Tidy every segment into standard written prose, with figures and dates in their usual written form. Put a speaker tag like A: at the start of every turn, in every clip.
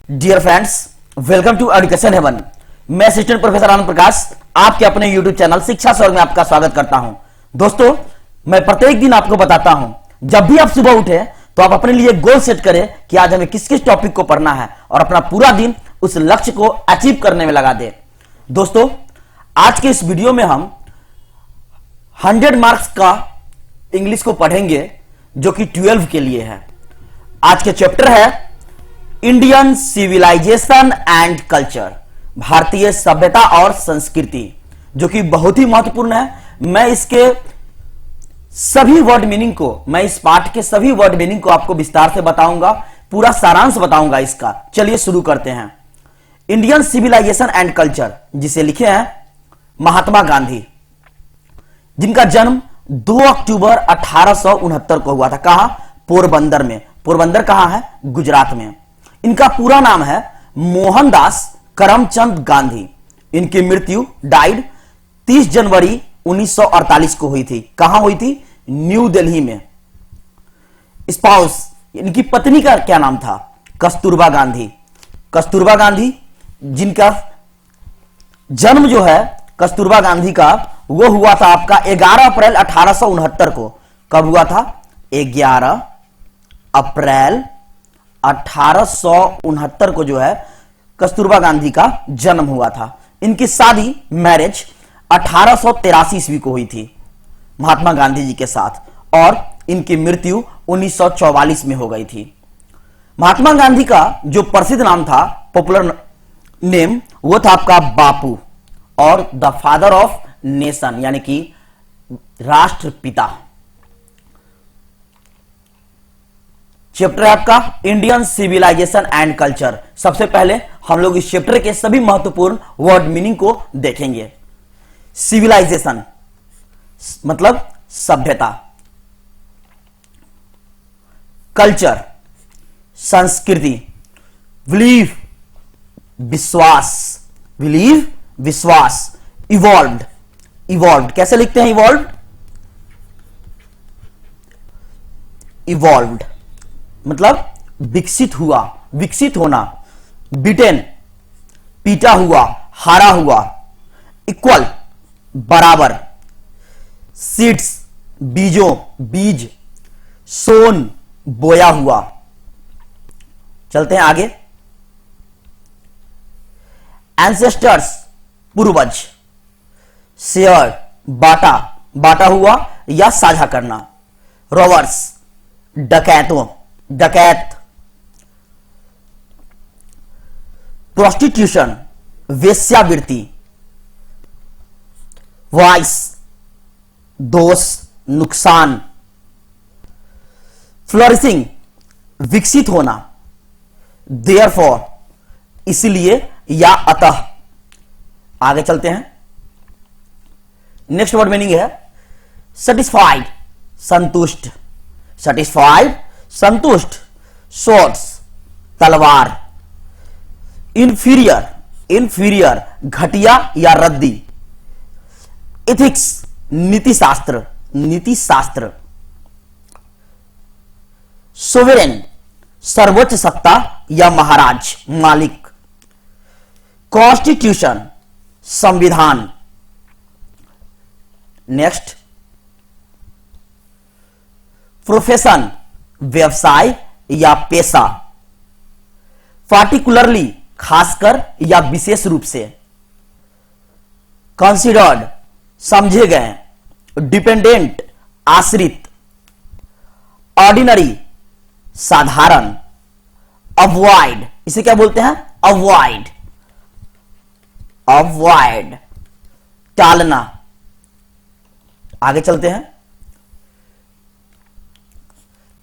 A: Dear friends, welcome to education heaven. मैं assistant professor Anand Prakash आपके अपने यूट्यूब चैनल शिक्षा स्वर्ग में आपका स्वागत करता हूं। दोस्तों, मैं प्रत्येक दिन आपको बताता हूं, जब भी आप सुबह उठे तो आप अपने लिए गोल सेट करें कि आज हमें किस किस टॉपिक को पढ़ना है और अपना पूरा दिन उस लक्ष्य को अचीव करने में लगा दे। दोस्तों, आज के इस वीडियो में हम 100 मार्क्स का इंग्लिश को पढ़ेंगे जो कि 12 के लिए है। आज के चैप्टर है इंडियन सिविलाइजेशन एंड कल्चर, भारतीय सभ्यता और संस्कृति, जो कि बहुत ही महत्वपूर्ण है। मैं इसके सभी वर्ड मीनिंग को, मैं इस पाठ के सभी वर्ड मीनिंग को आपको विस्तार से बताऊंगा, पूरा सारांश बताऊंगा इसका। चलिए शुरू करते हैं। इंडियन सिविलाइजेशन एंड कल्चर, जिसे लिखे हैं महात्मा गांधी, जिनका जन्म 2 अक्टूबर 1869 को हुआ था। कहां? पोरबंदर में। पोरबंदर कहां है? गुजरात में। इनका पूरा नाम है मोहनदास करमचंद गांधी। इनकी मृत्यु डाइड 30 जनवरी 1948 को हुई थी। कहां हुई थी? न्यू दिल्ली में। स्पाउस, इनकी पत्नी का क्या नाम था? कस्तूरबा गांधी। कस्तूरबा गांधी, जिनका जन्म जो है कस्तूरबा गांधी का, वो हुआ था आपका 11 अप्रैल 1869 को। कब हुआ था? 11 अप्रैल 1869 को जो है कस्तूरबा गांधी का जन्म हुआ था। इनकी शादी, मैरिज 1883 ईस्वी को हुई थी महात्मा गांधी जी के साथ, और इनकी मृत्यु 1944 में हो गई थी। महात्मा गांधी का जो प्रसिद्ध नाम था, पॉपुलर नेम, वो था आपका बापू, और द फादर ऑफ नेशन, यानी कि राष्ट्रपिता। चैप्टर है आपका इंडियन सिविलाइजेशन एंड कल्चर। सबसे पहले हम लोग इस चैप्टर के सभी महत्वपूर्ण वर्ड मीनिंग को देखेंगे। सिविलाइजेशन मतलब सभ्यता, कल्चर संस्कृति, बिलीव विश्वास, बिलीव विश्वास, इवॉल्व्ड, इवॉल्व्ड कैसे लिखते हैं? इवॉल्व्ड, इवॉल्व्ड मतलब विकसित हुआ, विकसित होना। बिटेन पीटा हुआ, हारा हुआ। इक्वल बराबर। सीड्स बीजों, बीज। सोन बोया हुआ। चलते हैं आगे। एंसेस्टर्स पूर्वज। शेयर बाटा, बाटा हुआ या साझा करना। रॉबर्स डकैतों, डकैत। प्रोस्टिट्यूशन वेश्यावृत्ति। वाइस दोष, नुकसान। फ्लोरिशिंग विकसित होना। देयरफॉर इसलिए या अतः। आगे चलते हैं। नेक्स्ट वर्ड मीनिंग है सेटिस्फाइड, संतुष्ट। सेटिस्फाइड संतुष्ट। शॉर्ट्स तलवार। इंफीरियर, इंफीरियर घटिया या रद्दी। एथिक्स नीति शास्त्र, नीति शास्त्र। सोवेरेन सर्वोच्च सत्ता या महाराज, मालिक। कॉन्स्टिट्यूशन संविधान। नेक्स्ट, प्रोफेशन व्यवसाय या पेशा। पार्टिकुलरली खासकर या विशेष रूप से। कंसिडर्ड समझे गए। डिपेंडेंट आश्रित। ऑर्डिनरी साधारण। अवॉइड, इसे क्या बोलते हैं? अवॉइड, अवॉइड टालना। आगे चलते हैं।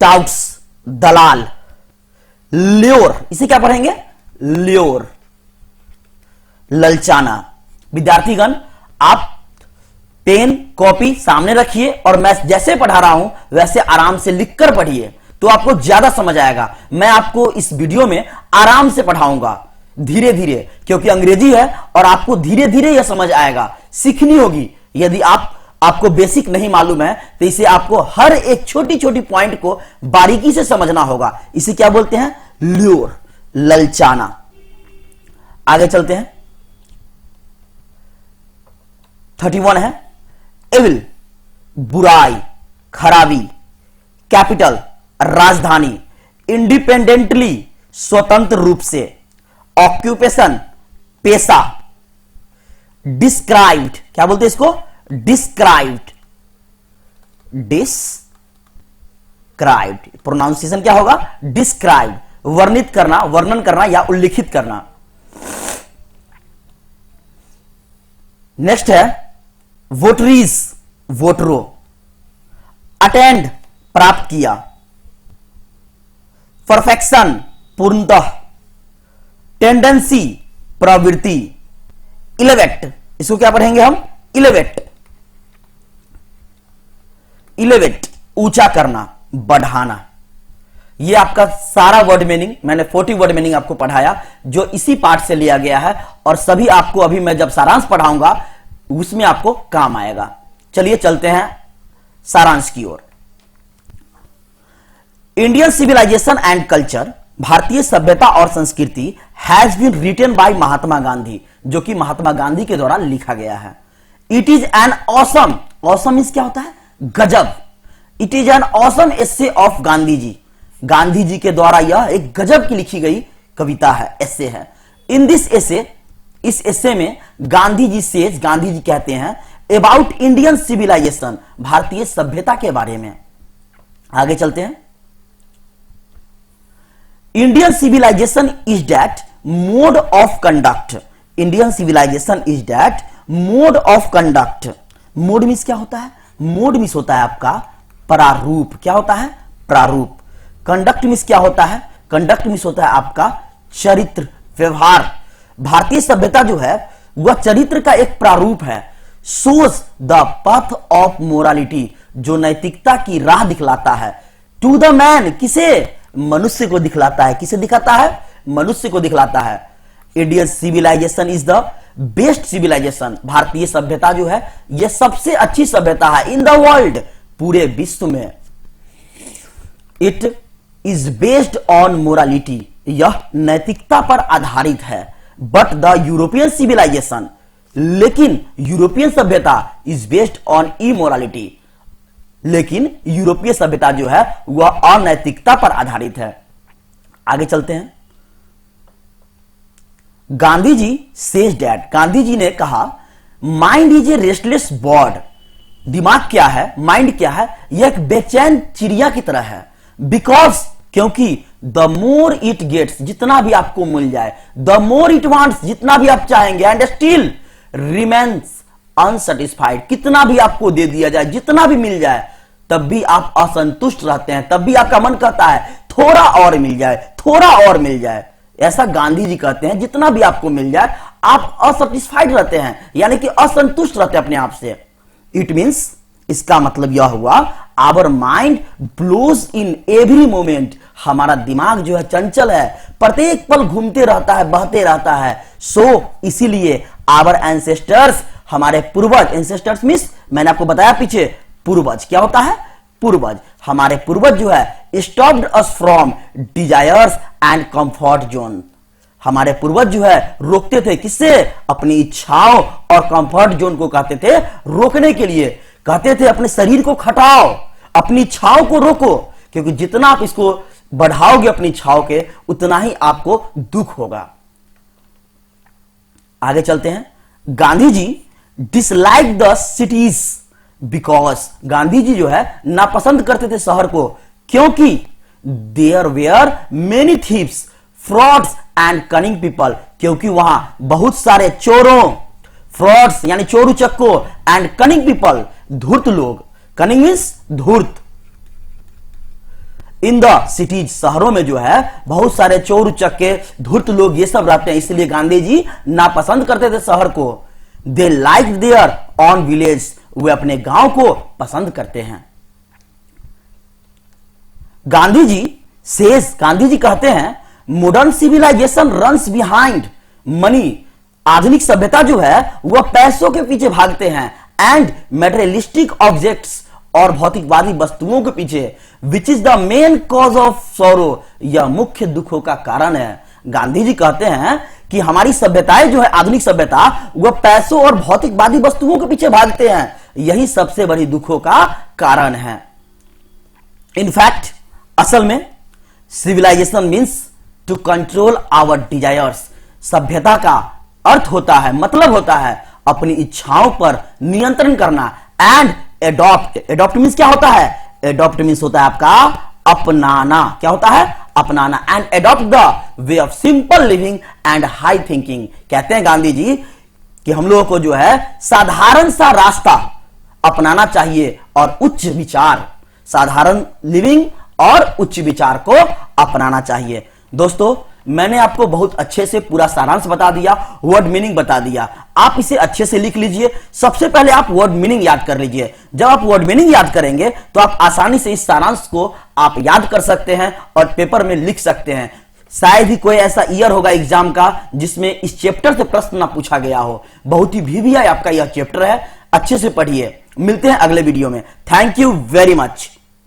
A: टाउट्स दलाल। ल्योर, इसे क्या पढ़ेंगे? ल्योर ललचाना। विद्यार्थीगण, आप पेन कॉपी सामने रखिए और मैं जैसे पढ़ा रहा हूं वैसे आराम से लिखकर पढ़िए, तो आपको ज्यादा समझ आएगा। मैं आपको इस वीडियो में आराम से पढ़ाऊंगा, धीरे धीरे, क्योंकि अंग्रेजी है और आपको धीरे धीरे यह समझ आएगा। सीखनी होगी। यदि आपको बेसिक नहीं मालूम है तो इसे आपको हर एक छोटी छोटी पॉइंट को बारीकी से समझना होगा। इसे क्या बोलते हैं? ल्योर, ललचाना। आगे चलते हैं, 31 है एविल, बुराई, खराबी, कैपिटल, राजधानी, इंडिपेंडेंटली, स्वतंत्र रूप से, ऑक्यूपेशन, पेशा, डिस्क्राइब्ड, क्या बोलते हैं इसको, डिस्क्राइब्ड, डिस्क्राइब्ड, प्रोनाउंसिएशन क्या होगा, डिस्क्राइब, वर्णित करना, वर्णन करना या उल्लिखित करना। नेक्स्ट है वोटरीज, वोटरों, अटेंड, प्राप्त किया, परफेक्शन, पूर्णतः, टेंडेंसी, प्रवृत्ति, इलेवेट, इसको क्या पढ़ेंगे हम, इलेवेट, इलेवेट, ऊंचा करना, बढ़ाना। ये आपका सारा वर्ड मीनिंग, मैंने 40 वर्ड मीनिंग आपको पढ़ाया जो इसी पार्ट से लिया गया है, और सभी आपको अभी मैं जब सारांश पढ़ाऊंगा उसमें आपको काम आएगा। चलिए चलते हैं सारांश की ओर। इंडियन सिविलाइजेशन एंड कल्चर, भारतीय सभ्यता और संस्कृति, has been written by Mahatma Gandhi, जो कि महात्मा गांधी के द्वारा लिखा गया है। It is an awesome, awesome means क्या होता है, गजब। It is an awesome essay of Gandhi ji, Gandhi ji के द्वारा यह एक गजब की लिखी गई कविता है, एसे है। इन दिस एसे, इस एसे में गांधी जी सेज, गांधी जी कहते हैं अबाउट इंडियन सिविलाइजेशन, भारतीय सभ्यता के बारे में। आगे चलते हैं। Indian civilisation is that mode of conduct, Indian civilisation is that mode of conduct. Mode means क्या होता है, मोड मीन्स होता है आपका प्रारूप, क्या होता है, प्रारूप। कंडक्ट मीन्स क्या होता है, कंडक्ट मीन्स होता है आपका चरित्र, व्यवहार। भारतीय सभ्यता जो है वह चरित्र का एक प्रारूप है। Shows the path of morality, जो नैतिकता की राह दिखलाता है। टू द मैन, किसे, मनुष्य को दिखलाता है, किसे दिखाता है, मनुष्य को दिखलाता है। Indian civilisation is the best civilisation, भारतीय सभ्यता जो है यह सबसे अच्छी सभ्यता है इन द वर्ल्ड, पूरे विश्व में। It is based on morality, यह नैतिकता पर आधारित है। बट द यूरोपियन सिविलाइजेशन, लेकिन यूरोपियन सभ्यता इज बेस्ड ऑन इमोरालिटी, लेकिन यूरोपीय सभ्यता जो है वह अनैतिकता पर आधारित है। आगे चलते हैं। गांधी जी सेज दैट, गांधी जी ने कहा mind is a restless bird, दिमाग क्या है, माइंड क्या है, यह एक बेचैन चिड़िया की तरह है। बिकॉज, क्योंकि द मोर इट गेट्स, जितना भी आपको मिल जाए, द मोर इट वांट्स, जितना भी आप चाहेंगे, एंड स्टिल रिमेन्स अनसेटिस्फाइड, कितना भी आपको दे दिया जाए, जितना भी मिल जाए, तब भी आप असंतुष्ट रहते हैं, तब भी आपका मन कहता है थोड़ा और मिल जाए, थोड़ा और मिल जाए। ऐसा गांधी जी कहते हैं, जितना भी आपको मिल जाए आप असैटिस्फाइड रहते हैं, यानी कि असंतुष्ट रहते हैं अपने आप से। इट मीन्स, इसका मतलब यह हुआ our mind blows in every moment, हमारा दिमाग जो है चंचल है, प्रत्येक पल घूमते रहता है, बहते रहता है। सो इसीलिए आवर एंसेस्टर्स, हमारे पूर्वज, एंसेस्टर्स मीन्स मैंने आपको बताया पीछे, पूर्वज क्या होता है, पूर्वज, हमारे पूर्वज जो है stopped us from desires and comfort zone, हमारे पूर्वज जो है रोकते थे, किससे, अपनी इच्छाओं और कंफर्ट जोन को कहते थे रोकने के लिए, कहते थे अपने शरीर को खटाओ, अपनी इच्छाओं को रोको, क्योंकि जितना आप इसको बढ़ाओगे अपनी इच्छाओं के, उतना ही आपको दुख होगा। आगे चलते हैं। Gandhi ji dislike the cities because, Gandhi ji जो है नापसंद करते थे शहर को, क्योंकि there were many thieves, frauds and cunning people, क्योंकि वहां बहुत सारे चोरों, फ्रॉड्स यानी चोर उचक्कों, एंड कनिंग पीपल, धूर्त लोग, कनिंग मीन्स धूर्त। इन द सिटीज, शहरों में जो है बहुत सारे चोर उचक्के, धूर्त लोग, ये सब रहते हैं, इसलिए गांधी जी नापसंद करते थे शहर को। They like their own village, वे अपने गांव को पसंद करते हैं। गांधी जी सेज, गांधी जी कहते हैं modern civilisation runs behind money, आधुनिक सभ्यता जो है वह पैसों के पीछे भागते हैं, एंड मेटेरियलिस्टिक ऑब्जेक्ट्स, और भौतिकवादी वस्तुओं के पीछे, which is the main cause of sorrow, यह मुख्य दुखों का कारण है। गांधी जी कहते हैं कि हमारी सभ्यताएं जो है, आधुनिक सभ्यता, वह पैसों और भौतिकवादी वस्तुओं के पीछे भागते हैं। यही सबसे बड़ी दुखों का कारण है। इनफैक्ट असल में civilisation means to control our desires. सभ्यता का अर्थ होता है, मतलब होता है अपनी इच्छाओं पर नियंत्रण करना। एंड एडॉप्ट मीन्स क्या होता है? एडॉप्ट मीन्स होता है आपका अपनाना। क्या होता है? अपनाना। And adopt the way of simple living and high thinking. कहते हैं गांधी जी कि हम लोगों को जो है साधारण सा रास्ता अपनाना चाहिए और उच्च विचार, साधारण लिविंग और उच्च विचार को अपनाना चाहिए। दोस्तों, मैंने आपको बहुत अच्छे से पूरा सारांश बता दिया, वर्ड मीनिंग बता दिया। आप इसे अच्छे से लिख लीजिए। सबसे पहले आप वर्ड मीनिंग याद कर लीजिए। जब आप वर्ड मीनिंग याद करेंगे तो आप आसानी से इस सारांश को आप याद कर सकते हैं और पेपर में लिख सकते हैं। शायद ही कोई ऐसा ईयर होगा एग्जाम का जिसमें इस चैप्टर से प्रश्न ना पूछा गया हो। बहुत ही VVI आपका यह चैप्टर है। अच्छे से पढ़िए। मिलते हैं अगले वीडियो में। Thank you very much.